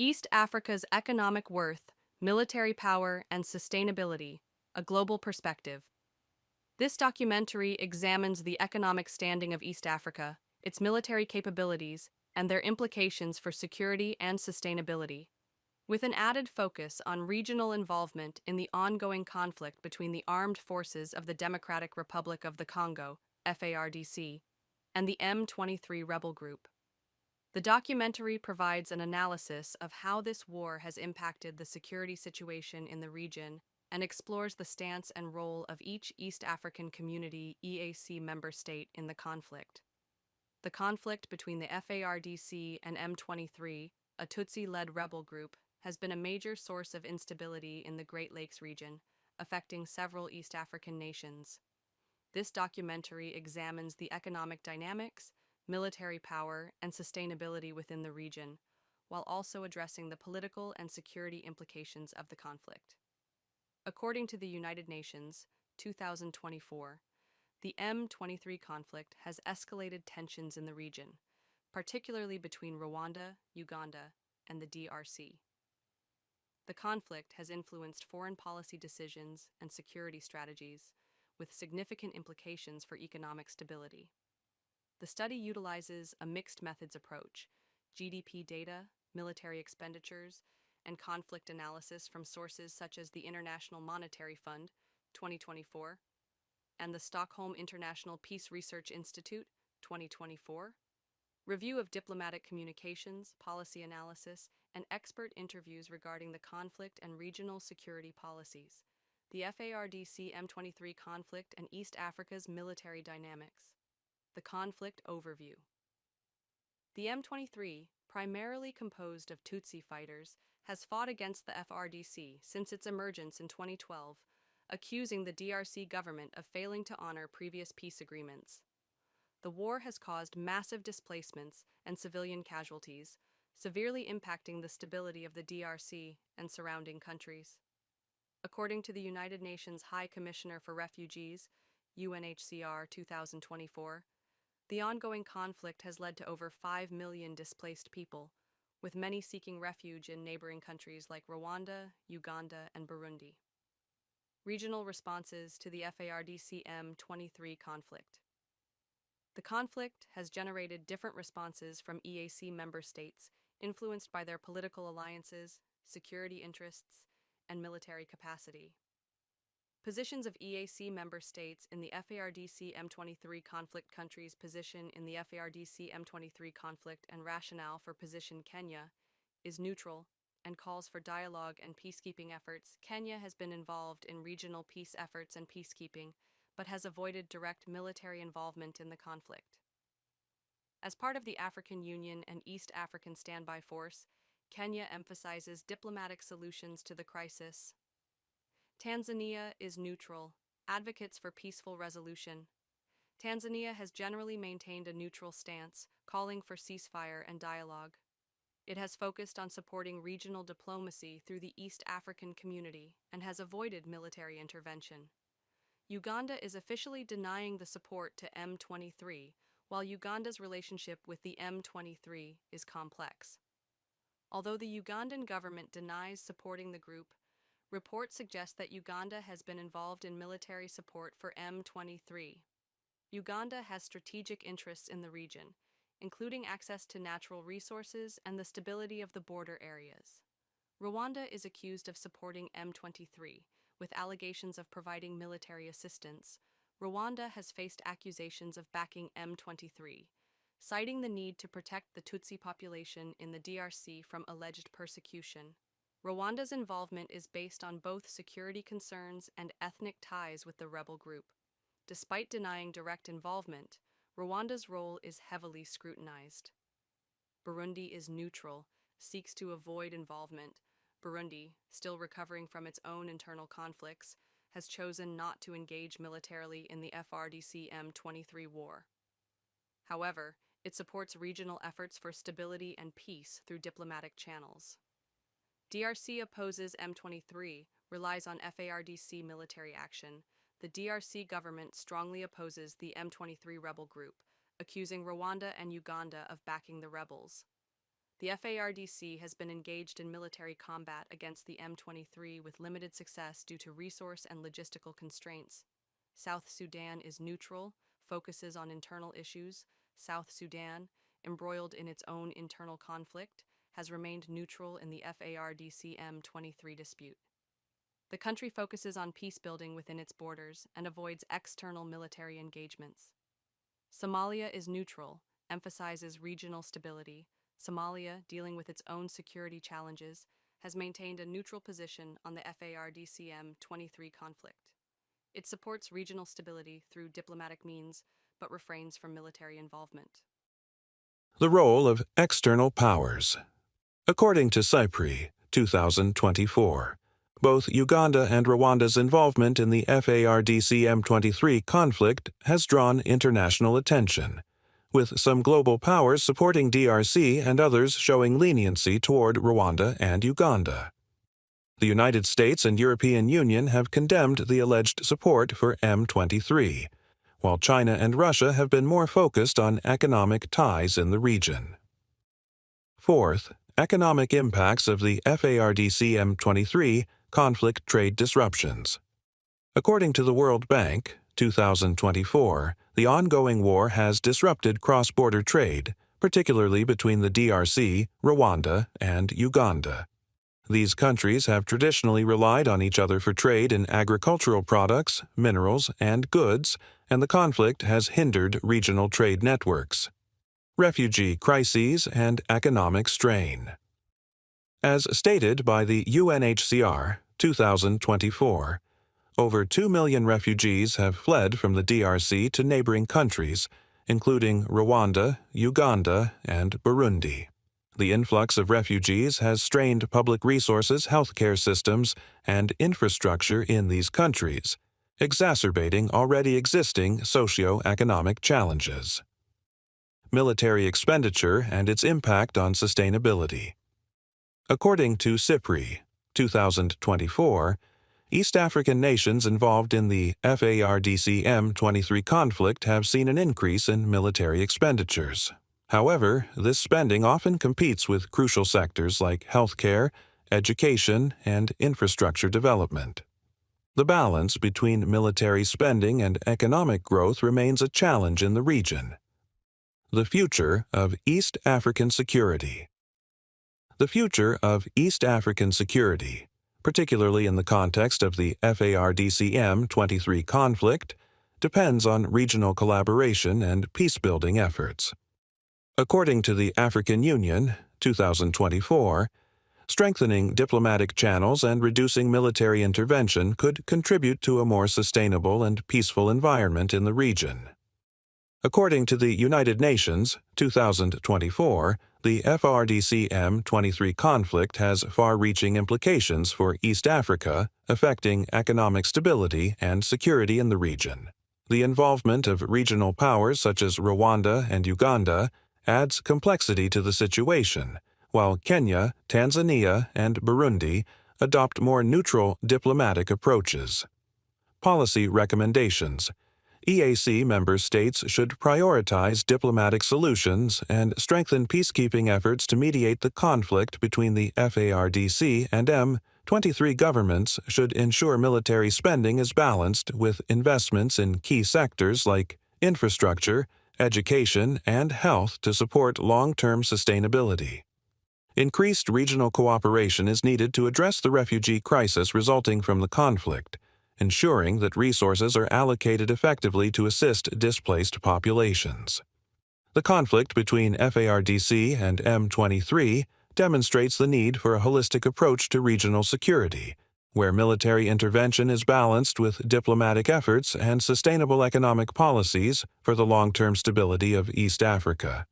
East Africa's Economic Worth, Military Power, and Sustainability, a Global Perspective. This documentary examines the economic standing of East Africa, its military capabilities, and their implications for security and sustainability, with an added focus on regional involvement in the ongoing conflict between the armed forces of the Democratic Republic of the Congo, FARDC, and the M23 rebel group. The documentary provides an analysis of how this war has impacted the security situation in the region and explores the stance and role of each East African Community EAC member state in the conflict. The conflict between the FARDC and M23, a Tutsi-led rebel group, has been a major source of instability in the Great Lakes region, affecting several East African nations. This documentary examines the economic dynamics, military power, and sustainability within the region, while also addressing the political and security implications of the conflict. According to the United Nations, 2024, the M23 conflict has escalated tensions in the region, particularly between Rwanda, Uganda, and the DRC. The conflict has influenced foreign policy decisions and security strategies, with significant implications for economic stability. The study utilizes a mixed methods approach: GDP data, military expenditures, and conflict analysis from sources such as the International Monetary Fund, 2024, and the Stockholm International Peace Research Institute, 2024, review of diplomatic communications, policy analysis, and expert interviews regarding the conflict and regional security policies, the FARDC M23 conflict and East Africa's military dynamics. The conflict overview. The M23, primarily composed of Tutsi fighters, has fought against the FARDC since its emergence in 2012, accusing the DRC government of failing to honor previous peace agreements. The war has caused massive displacements and civilian casualties, severely impacting the stability of the DRC and surrounding countries. According to the United Nations High Commissioner for Refugees, UNHCR 2024, the ongoing conflict has led to over 5 million displaced people, with many seeking refuge in neighboring countries like Rwanda, Uganda, and Burundi. Regional responses to the FARDC M23 conflict. The conflict has generated different responses from EAC member states, influenced by their political alliances, security interests, and military capacity. Positions of EAC member states in the FARDC M23 conflict. Countries' position in the FARDC M23 conflict and rationale for position. Kenya is neutral and calls for dialogue and peacekeeping efforts. Kenya has been involved in regional peace efforts and peacekeeping, but has avoided direct military involvement in the conflict. As part of the African Union and East African Standby Force, Kenya emphasizes diplomatic solutions to the crisis. Tanzania is neutral, advocates for peaceful resolution. Tanzania has generally maintained a neutral stance, calling for ceasefire and dialogue. It has focused on supporting regional diplomacy through the East African community and has avoided military intervention. Uganda is officially denying the support to M23, while Uganda's relationship with the M23 is complex. Although the Ugandan government denies supporting the group, reports suggest that Uganda has been involved in military support for M23. Uganda has strategic interests in the region, including access to natural resources and the stability of the border areas. Rwanda is accused of supporting M23, with allegations of providing military assistance. Rwanda has faced accusations of backing M23, citing the need to protect the Tutsi population in the DRC from alleged persecution. Rwanda's involvement is based on both security concerns and ethnic ties with the rebel group. Despite denying direct involvement, Rwanda's role is heavily scrutinized. Burundi is neutral, seeks to avoid involvement. Burundi, still recovering from its own internal conflicts, has chosen not to engage militarily in the FARDC M23 war. However, it supports regional efforts for stability and peace through diplomatic channels. DRC opposes M23, relies on FARDC military action. The DRC government strongly opposes the M23 rebel group, accusing Rwanda and Uganda of backing the rebels. The FARDC has been engaged in military combat against the M23 with limited success due to resource and logistical constraints. South Sudan is neutral, focuses on internal issues. South Sudan, embroiled in its own internal conflict, has remained neutral in the FARDC M23 dispute. The country focuses on peace building within its borders and avoids external military engagements. Somalia is neutral, emphasizes regional stability. Somalia, dealing with its own security challenges, has maintained a neutral position on the FARDC M23 conflict. It supports regional stability through diplomatic means, but refrains from military involvement. The role of external powers. According to CIPRI, 2024, both Uganda and Rwanda's involvement in the FARDC M23 conflict has drawn international attention, with some global powers supporting DRC and others showing leniency toward Rwanda and Uganda. The United States and European Union have condemned the alleged support for M23, while China and Russia have been more focused on economic ties in the region. Fourth, economic impacts of the FARDC M23 conflict trade disruptions. According to the World Bank, 2024, the ongoing war has disrupted cross-border trade, particularly between the DRC, Rwanda, and Uganda. These countries have traditionally relied on each other for trade in agricultural products, minerals, and goods, and the conflict has hindered regional trade networks. Refugee crises and economic strain. As stated by the UNHCR, 2024, over 2 million refugees have fled from the DRC to neighboring countries, including Rwanda, Uganda, and Burundi. The influx of refugees has strained public resources, healthcare systems, and infrastructure in these countries, exacerbating already existing socio-economic challenges. Military expenditure and its impact on sustainability. According to CIPRI, 2024, East African nations involved in the FARDC M23 conflict have seen an increase in military expenditures. However, this spending often competes with crucial sectors like healthcare, education, and infrastructure development. The balance between military spending and economic growth remains a challenge in the region. The future of East African security. The future of East African security, particularly in the context of the FARDC M23 conflict, depends on regional collaboration and peace-building efforts. According to the African Union, 2024, strengthening diplomatic channels and reducing military intervention could contribute to a more sustainable and peaceful environment in the region. According to the United Nations, 2024, the FARDC M23 conflict has far-reaching implications for East Africa, affecting economic stability and security in the region. The involvement of regional powers such as Rwanda and Uganda adds complexity to the situation, while Kenya, Tanzania, and Burundi adopt more neutral diplomatic approaches. Policy recommendations. EAC member states should prioritize diplomatic solutions and strengthen peacekeeping efforts to mediate the conflict between the FARDC and M23 governments should ensure military spending is balanced with investments in key sectors like infrastructure, education, and health to support long-term sustainability. Increased regional cooperation is needed to address the refugee crisis resulting from the conflict, ensuring that resources are allocated effectively to assist displaced populations. The conflict between FARDC and M23 demonstrates the need for a holistic approach to regional security, where military intervention is balanced with diplomatic efforts and sustainable economic policies for the long-term stability of East Africa.